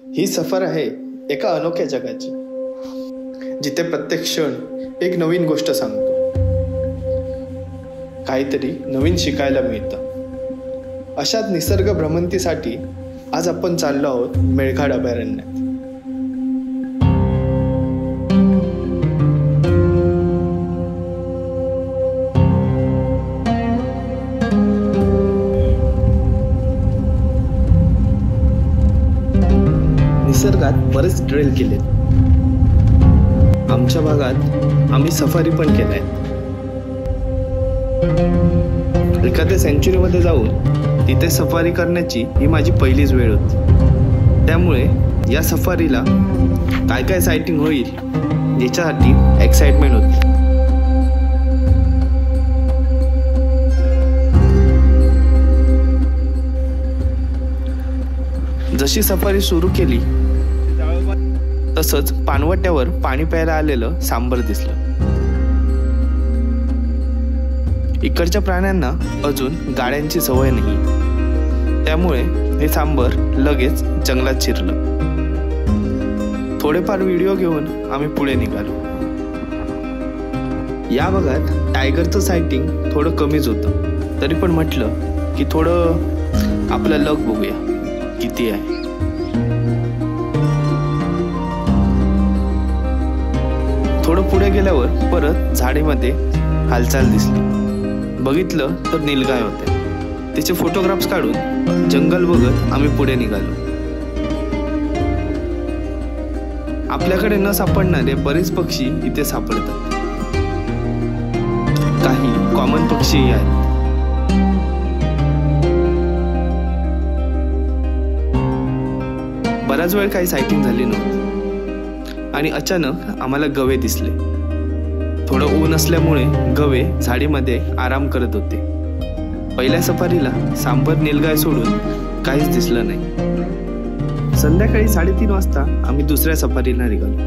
ही सफर आहे एका अनोख्या जगाची, जिथे प्रत्येक क्षण एक नवीन गोष्ट सांगतो, काहीतरी नवीन शिकायला मिळतं। अशाच निसर्ग भ्रमंतीसाठी आज आपण चाललो आहोत मेळघाट अभयारण्यात। निसर्गात बरेच ट्रेल केलेत। आमच्या भागात आम्ही सफारी पण केलाय। एखाद्या सेंचुरीमध्ये जाऊन तिथे सफारी करण्याची ही माझी पहिलीच वेळ होती। त्यामुळे या सफारीला काय काय सायटिंग होईल याच्यासाठी एक्साइटमेंट होती। जशी सफारी सुरू केली तसंच पाणवट्यावर पाणी प्यायला आलेलं सांबर दिसलं। इकडच्या प्राण्यांना अजून गाड्यांची सवय नाही, त्यामुळे हे सांबर लगेच जंगलात शिरलं। थोडेफार व्हिडिओ घेऊन आम्ही पुढे निघालो। या भागात टायगरचं सायटिंग थोडं कमीच होतं, तरी पण म्हटलं की थोडं आपलं लक बघूया किती आहे। थोडं पुढे गेल्यावर परत झाडीमध्ये हालचाल दिसली। बघितलं तर नीलगाय होते। तिचे फोटोग्राफ्स काढून जंगल बघत आम्ही पुढे निघालो। आपल्याकडे न सापडणारे बरेच पक्षी इथे सापडतात। काही कॉमन पक्षीही आहेत। बराच वेळ काही सायटिंग झाली नव्हती आणि अचानक आम्हाला गवे दिसले। थोडं ऊन असल्यामुळे गवे झाडीमध्ये आराम करत होते। पहिल्या सफारीला सांबर नीलगाय सोडून काहीच दिसलं नाही। संध्याकाळी 3:30 वाजता आम्ही दुसऱ्या सफारीला निघालो।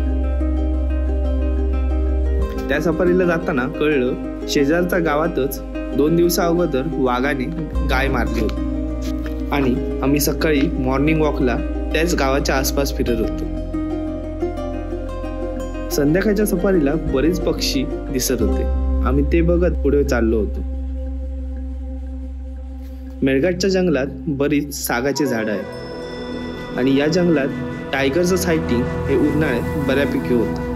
त्या सफारीला जाताना कळलं शेजारच्या गावातच 2 दिवसा अगोदर वाघाने गाय मारली होती आणि आम्ही सकाळी मॉर्निंग वॉकला त्याच गावाच्या आसपास फिरत होतो। संध्याकाळच्या सफारीला बरेच पक्षी दिसत होते। आम्ही ते बघत पुढे चाललो होतो। मेळघाटच्या जंगलात बरीच सागाची झाडं आहेत आणि या जंगलात टायगरचं सायटिंग हे उन्हाळ्यात बऱ्यापैकी होतं।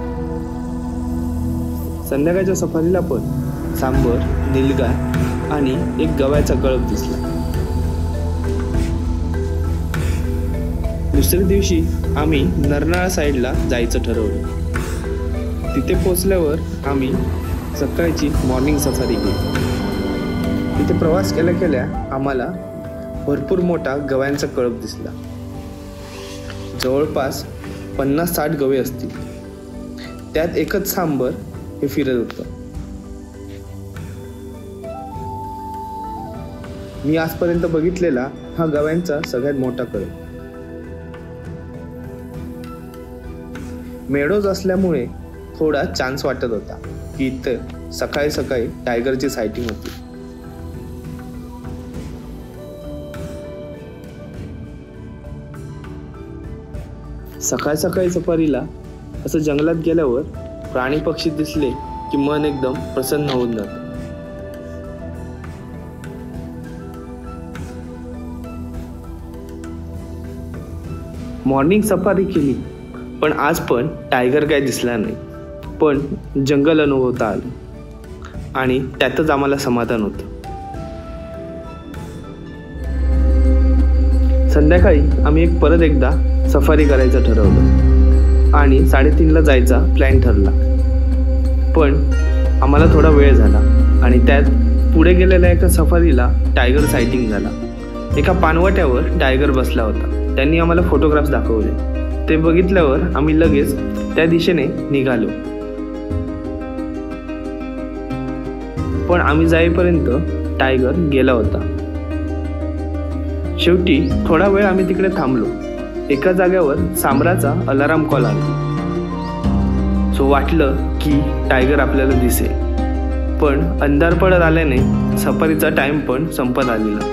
संध्याकाळच्या सफारीला पण सांबर, नीलगाय आणि एक गव्याचा कळप दिसला। दुसऱ्या दिवशी आम्ही नरनाळा साईडला जायचं ठरवलं। तिथे पोहोचल्यावर आम्ही सकाळची मॉर्निंग सफारी केली। तिथे प्रवास केल्या केल्या आम्हाला भरपूर मोठा गव्यांचा कळप दिसला। जवळपास 50-60 गवे असतील। त्यात एकच सांबर हे फिरत होतं। मी आजपर्यंत बघितलेला हा गव्यांचा सगळ्यात मोठा कळप। मेडोज असल्यामुळे थोडा चान्स वाटत होता की इथं सकाळी सकाळी टायगरची सायटिंग होती। सकाळ सकाळी सफारीला असं जंगलात गेल्यावर प्राणी पक्षी दिसले की मन एकदम प्रसन्न होऊन जातं। मॉर्निंग सफारी केली पण आज पण टायगर काय दिसला नाही, पण जंगल अनुभवता आलं आणि त्यातच आम्हाला समाधान होतं। संध्याकाळी आम्ही परत एकदा सफारी करायचं ठरवलं आणि 3:30ला जायचा प्लॅन ठरला, पण आम्हाला थोडा वेळ झाला आणि त्यात पुढे गेलेल्या एका सफारीला टायगर सायटिंग झाला। एका पाणवट्यावर टायगर बसला होता। त्यांनी आम्हाला फोटोग्राफ्स दाखवले। ते बघितल्यावर आम्ही लगेच त्या दिशेने निघालो, पण आम्ही जाईपर्यंत टायगर गेला होता। शेवटी थोडा वेळ आम्ही तिकडे थांबलो। एका जागेवर सांबराचा अलार्म कॉल आला। सो वाटलं की टायगर आपल्याला दिसेल, पण अंधार पडत आल्याने सफारीचा टाइम पण संपत आलेला।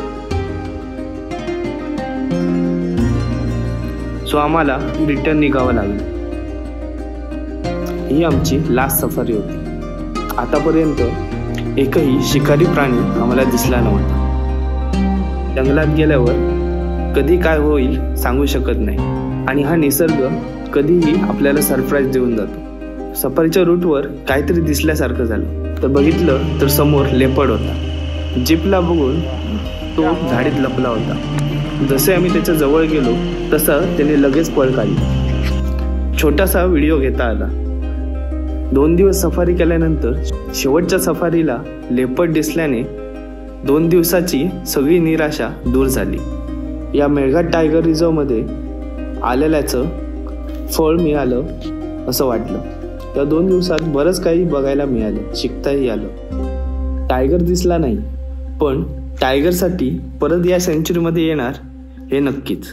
सो आम्हाला रिटर्न निघावं लागलं. ही आमची लास्ट सफारी होती. आतापर्यंत एकही शिकारी प्राणी आम्हाला दिसला नव्हता. जंगलात गेल्यावर कधी काय होईल सांगू शकत नाही आणि हा निसर्ग कधीही आपल्याला सरप्राईज देऊन जातो. सफारीच्या रूटवर काहीतरी दिसल्यासारखं झालं तर बघितलं तर समोर लेपर्ड होता. जीपला बघून तो झाडीत लपला होता. जसे आम्ही त्याच्या जवळ गेलो तसं त्याने लगेच पळ काढली. छोटासा व्हिडिओ घेता आला. 2 दिवस सफारी केल्यानंतर शेवटच्या सफारीला लेपर्ड दिसल्याने 2 दिवसाची सगळी निराशा दूर झाली. या मेळघाट टायगर रिझर्वमध्ये आलेल्याचं फळ मिळालं असं वाटलं. त्या 2 दिवसात बरंच काही बघायला मिळालं, शिकताही आलं. टायगर दिसला नाही पण टायगरसाठी परत या सेंचुरीमध्ये येणार हे नक्कीच.